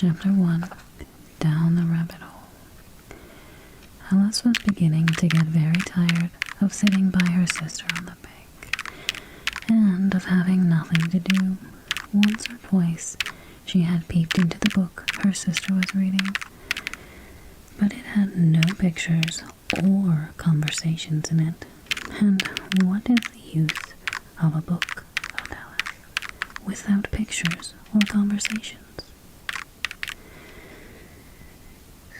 Chapter 1. Down the Rabbit Hole. Alice was beginning to get very tired of sitting by her sister on the bank, and of having nothing to do. Once or twice she had peeped into the book her sister was reading, but it had no pictures or conversations in it. And what is the use of a book, thought Alice, without pictures or conversations?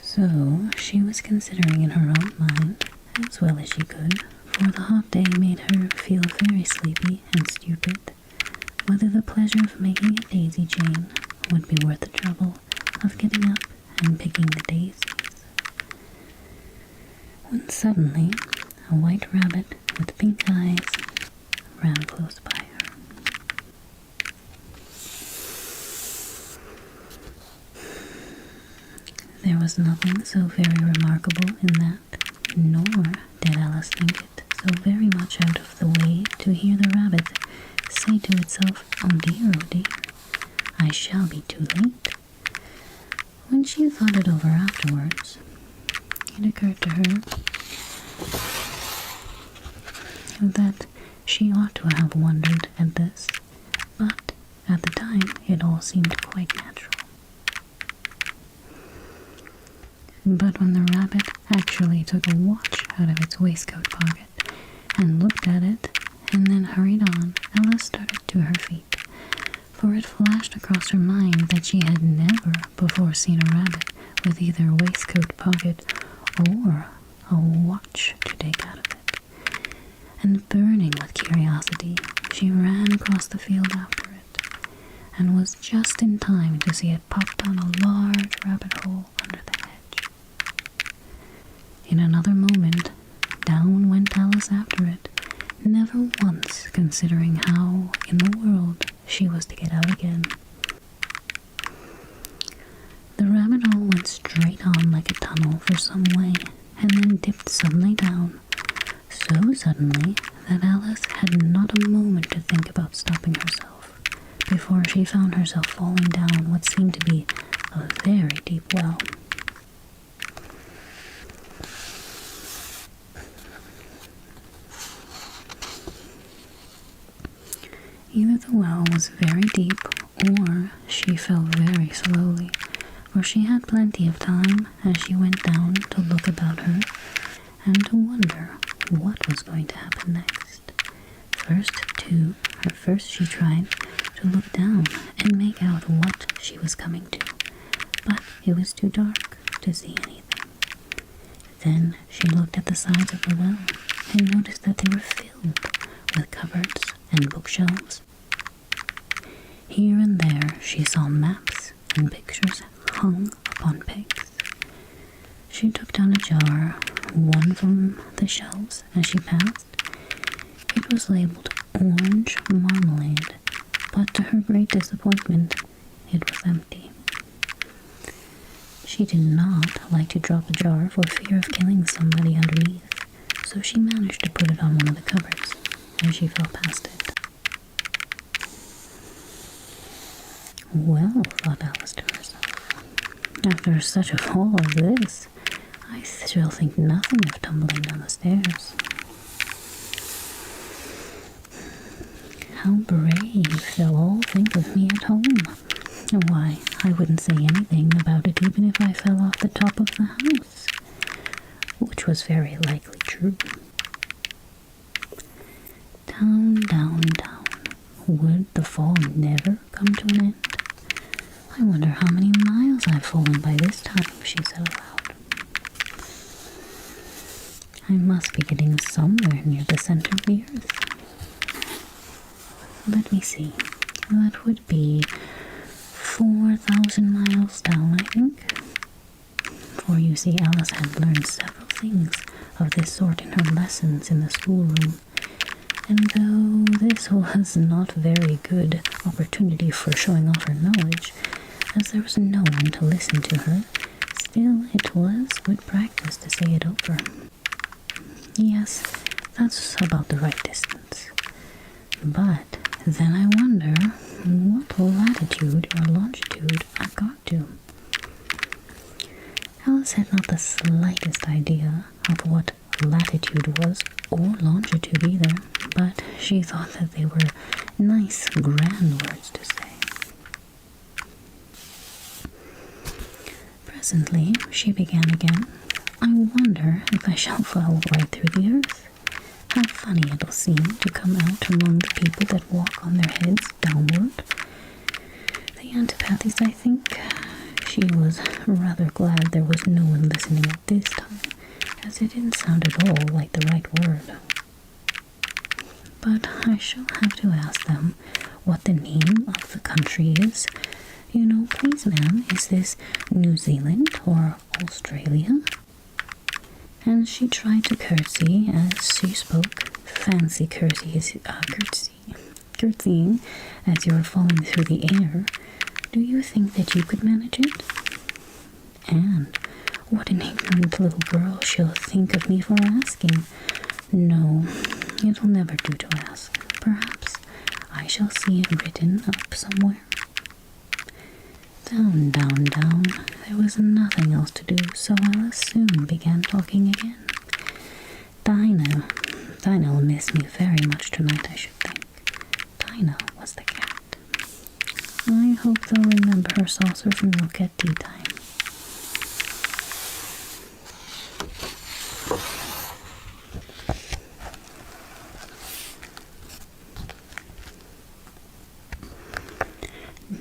So she was considering in her own mind, as well as she could, for the hot day made her feel very sleepy and stupid, whether the pleasure of making a daisy chain would be worth the trouble of getting up and picking the daisies. When suddenly a white rabbit with pink eyes ran close by her. There was nothing so very remarkable in that, nor did Alice think it so very much out of the way to hear the rabbit say to itself, oh dear, I shall be too late. When she thought it over afterwards, it occurred to her that she ought to have wondered at this, but at the time it all seemed quite natural. But when the rabbit actually took a watch out of its waistcoat pocket and looked at it, and then hurried on, Alice started to her feet, for it flashed across her mind that she had never before seen a rabbit with either a waistcoat pocket or a watch to take out of it. And burning with curiosity, she ran across the field after it, and was just in time to see it pop down a large rabbit hole under the hedge. In another moment, down went Alice after it, never once considering how in the world she was to get out again. The rabbit hole went straight on like a tunnel for some way, and then dipped suddenly down, so suddenly that Alice had not a moment to think about stopping herself, before she found herself falling down what seemed to be a very deep well. Either the well was very deep, or she fell very slowly, for she had plenty of time as she went down to look about her and to wonder what was going to happen next. First she tried to look down and make out what she was coming to, but it was too dark to see anything. Then she looked at the sides of the well and noticed that they were filled with cupboards and bookshelves. Here and there she saw maps and pictures hung upon pegs. She took down a jar, one from the shelves as she passed. It was labeled orange marmalade, but to her great disappointment, it was empty. She did not like to drop the jar for fear of killing somebody underneath, so she managed to put it on one of the cupboards as she fell past it. Well, thought Alice to herself, after such a fall as this, I shall think nothing of tumbling down the stairs. How brave they'll all think of me at home. Why, I wouldn't say anything about it even if I fell off the top of the house, which was very likely true. Down, down, down. Would the fall never come to an end? I wonder how many miles I've fallen by this time, she said aloud. I must be getting somewhere near the center of the earth. Let me see. That would be 4,000 miles down, I think. For you see, Alice had learned several things of this sort in her lessons in the schoolroom, and though this was not very good opportunity for showing off her knowledge, as there was no one to listen to her, still it was good practice to say it over. Yes, that's about the right distance. But then I wonder what latitude or longitude I got to. Alice had not the slightest idea of what latitude was, or longitude either, but she thought that they were nice, grand words to say. Presently, she began again. I wonder if I shall fall right through the earth. How funny it'll seem to come out among the people that walk on their heads downward. The antipathies, I think. She was rather glad there was no one listening at this time, as it didn't sound at all like the right word. But I shall have to ask them what the name of the country is. You know, please, ma'am, is this New Zealand or Australia? And she tried to curtsy as she spoke. Fancy curtsying as you were falling through the air. Do you think that you could manage it? And what an ignorant little girl she'll think of me for asking. No, it'll never do to ask. Perhaps I shall see it written up somewhere. Down, down, down. There was nothing else to do, so Alice soon began talking again. Dinah will miss me very much tonight, I should think. Dinah was the cat. I hope they'll remember her saucer of milk at tea time.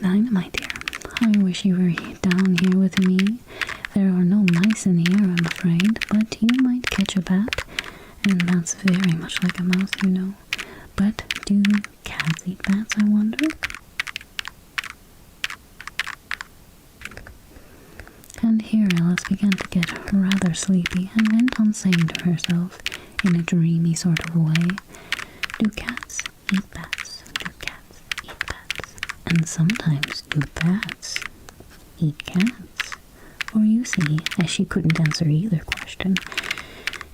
Dinah, my dear, I wish you were down here with me. There are no mice in here, I'm afraid, but you might catch a bat, and that's very much like a mouse, you know. But do cats eat bats, I wonder? And here Alice began to get rather sleepy and went on saying to herself in a dreamy sort of way, do cats eat bats? Do cats eat bats? And sometimes do bats eat cats? For you see, as she couldn't answer either question,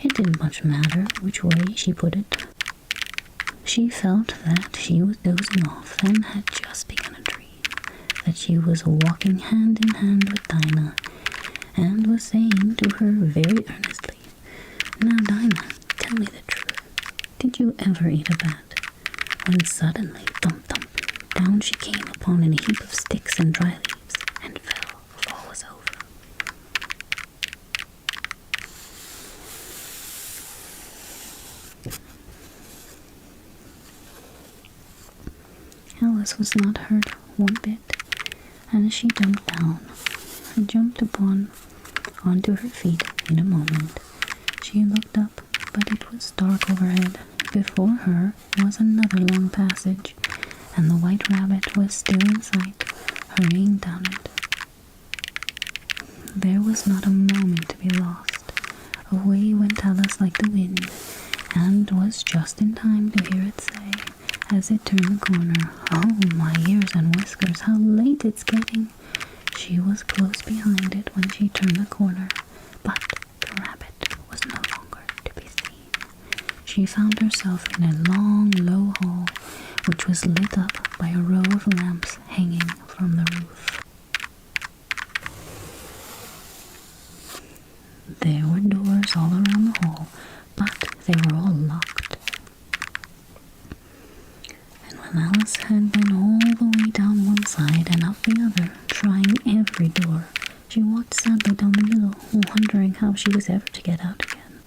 it didn't much matter which way she put it. She felt that she was dozing off and had just begun a dream, that she was walking hand in hand with Dinah, and was saying to her very earnestly, Now, Dinah, tell me the truth. Did you ever eat a bat? When suddenly, thump, thump, down she came upon a heap of sticks and dry leaves, and fell. All was over. Alice was not hurt one bit, and she jumped down, and jumped onto her feet in a moment. She looked up, but it was dark overhead. Before her was another long passage, and the white rabbit was still in sight, hurrying down it. There was not a moment to be lost. Away went Alice like the wind, and was just in time to hear it say, as it turned the corner, Oh, my ears and whiskers, how late it's getting! She was close behind it when she turned the corner, but the rabbit was no longer to be seen. She found herself in a long, low hall, which was lit up by a row of lamps hanging from the roof. There were doors all around the hall, but they were all locked. And when Alice had been all the way down one side and up the other, trying every door, she walked sadly down the middle, wondering how she was ever to get out again.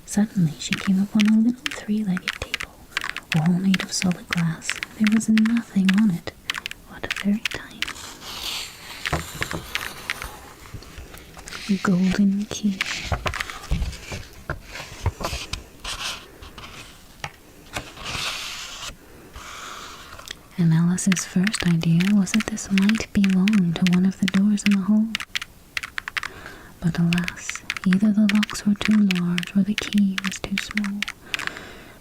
Suddenly she came upon a little three-legged table, all made of solid glass. There was nothing on it but a very tiny golden key. And Alice's first idea was that this might belong to one of the doors in the hall. But alas, either the locks were too large or the key was too small.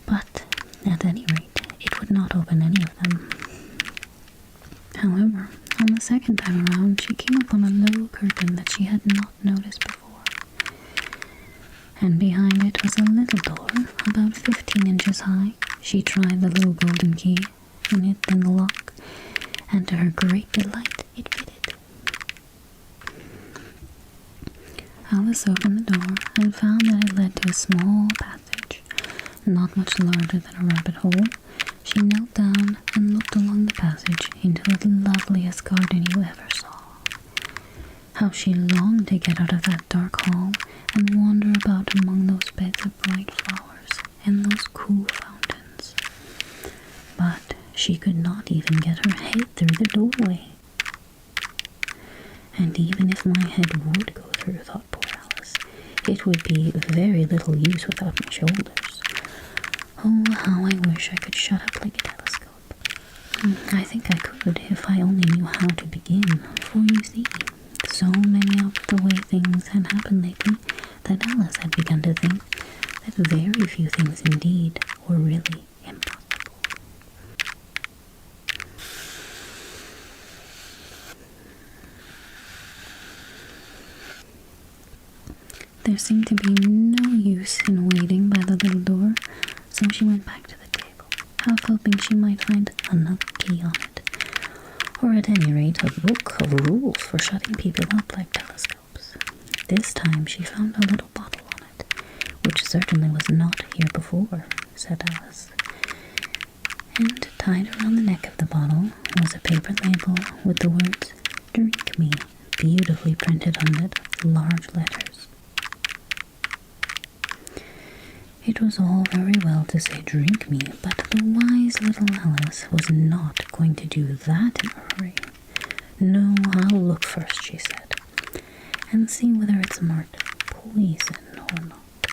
But, at any rate, it would not open any of them. However, on the second time around, she came upon a low curtain that she had not noticed before. And behind it was a little door, about 15 inches high. She tried the little golden key in the lock, and to her great delight, it fitted. Alice opened the door and found that it led to a small passage, not much larger than a rabbit hole. She knelt down and looked along the passage into the loveliest garden you ever saw. How she longed to get out of that dark hall and wander about among those beds of bright flowers and those cool fountains. But she could not even get her head through the doorway. And even if my head would go through, thought poor Alice, it would be very little use without my shoulders. Oh, how I wish I could shut up like a telescope. I think I could if I only knew how to begin, for you see, so many of the way things had happened lately that Alice had begun to think that very few things indeed were really impossible. There seemed to be no use in waiting by the little door, so she went back to the table, half hoping she might find another key on it, or at any rate a book of rules for shutting people up like telescopes. This time she found a little bottle on it, which certainly was not here before, said Alice. And tied around the neck of the bottle was a paper label with the words, "Drink me," beautifully printed on it with large letters. It was all very well to say "drink me," but the wise little Alice was not going to do that in a hurry. "No, I'll look first," she said, "and see whether it's marked poison or not."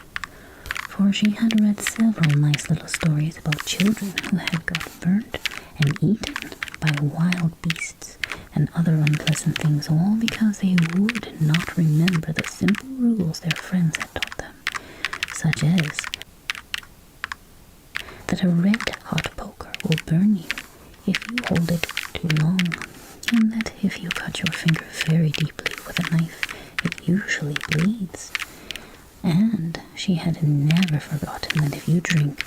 For she had read several nice little stories about children who had got burnt and eaten by wild beasts and other unpleasant things, all because they would not remember the simple rules their friends had taught them, such as that a red-hot poker will burn you if you hold it too long, and that if you cut your finger very deeply with a knife, it usually bleeds. And she had never forgotten that if you drink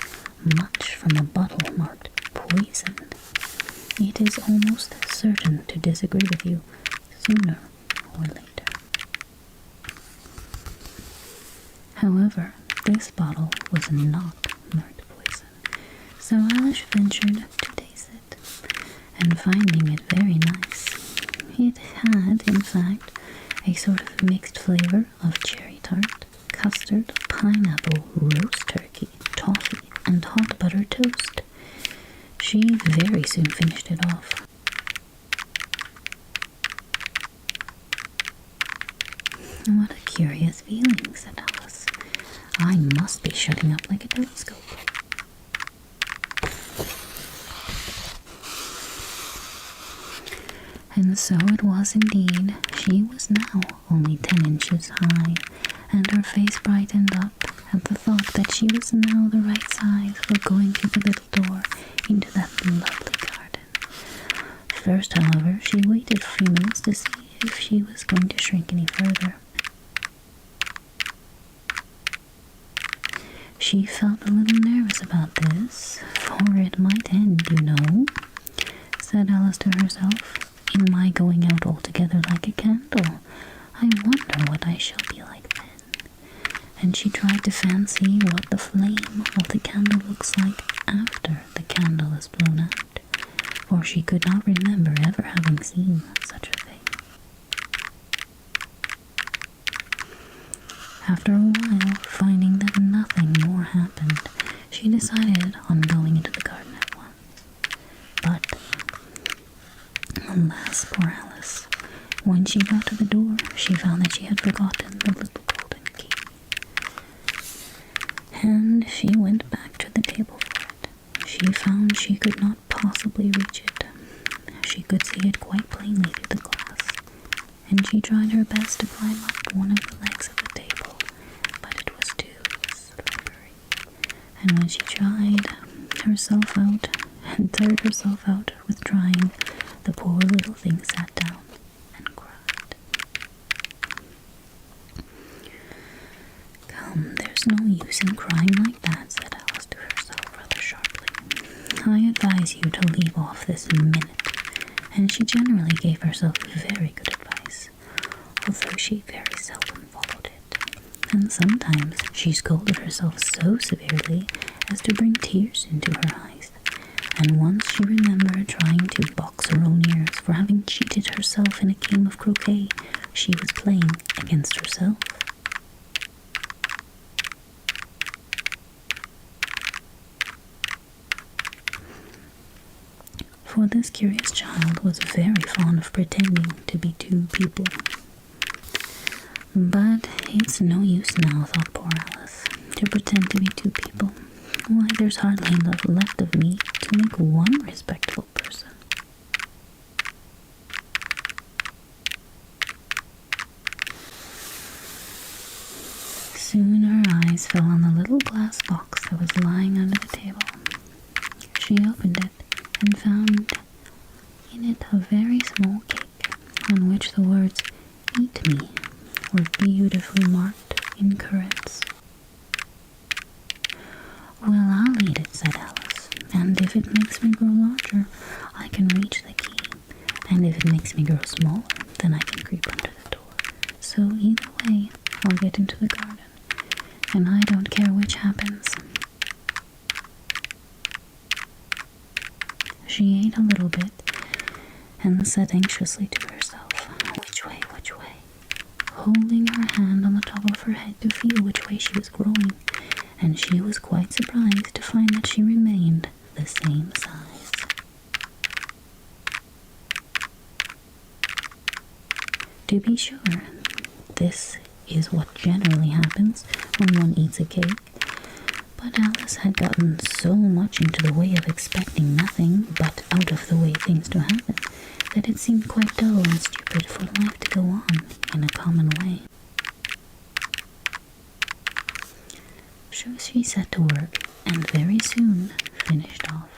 much from a bottle marked poison, it is almost certain to disagree with you sooner or later. However, this bottle was not marked poison, so Alice ventured to taste it, and finding it very nice, it had, in fact, a sort of mixed flavor of cherry tart, custard, pineapple, roast turkey, toffee, and hot butter toast. She very soon finished it off. "What a curious feeling," said Alice. "I must be shutting up like a telescope." And so it was indeed. She was now only 10 inches high, and her face brightened up at the thought that she was now the right size for going through the little door into that lovely garden. First, however, she waited a few minutes to see if she was going to shrink any further. She felt a little nervous about this, for it might end, you know, said Alice to herself, in my going out altogether like a candle. I wonder what I shall be like then. And she tried to fancy what the flame of the candle looks like after the candle is blown out, for she could not remember ever having seen such a thing. After a while, finding that nothing more happened, she decided on going into the garden at once. But alas, poor Alice, when she got to the door, she found that she had forgotten the little golden key. And she went back to the table for it. She found she could not possibly reach it. She could see it quite plainly through the glass, and she tried her best to climb up one of the legs of the table, but it was too slippery. And when she tried herself out and tired herself out with trying, the poor little thing sat down and cried. "Come, there's no use in crying like that," said Alice to herself rather sharply. "I advise you to leave off this minute." And she generally gave herself very good advice, although she very seldom followed it. and sometimes she scolded herself so severely as to bring tears into her eyes. And once she remembered trying to box her own ears for having cheated herself in a game of croquet she was playing against herself. For this curious child was very fond of pretending to be two people. But it's no use now, thought poor Alice, to pretend to be two people. Why, there's hardly enough left of me to make one respectable person. Soon her eyes fell on the little glass box that was lying under the table. She opened it and found in it a very small cake on which the words "Eat me" were beautifully marked in currants. "Well, I'll eat it," said Alice, "and if it makes me grow larger, I can reach the key, and if it makes me grow smaller, then I can creep under the door. So either way, I'll get into the garden, and I don't care which happens." She ate a little bit, and said anxiously to herself, "Which way, which way?" holding her hand on the top of her head to feel which way she was growing, and she was quite surprised to find that she remained the same size. To be sure, this is what generally happens when one eats a cake, but Alice had gotten so much into the way of expecting nothing but out of the way things to happen that it seemed quite dull and stupid for life to go on in a common way. So she set to work and very soon finished off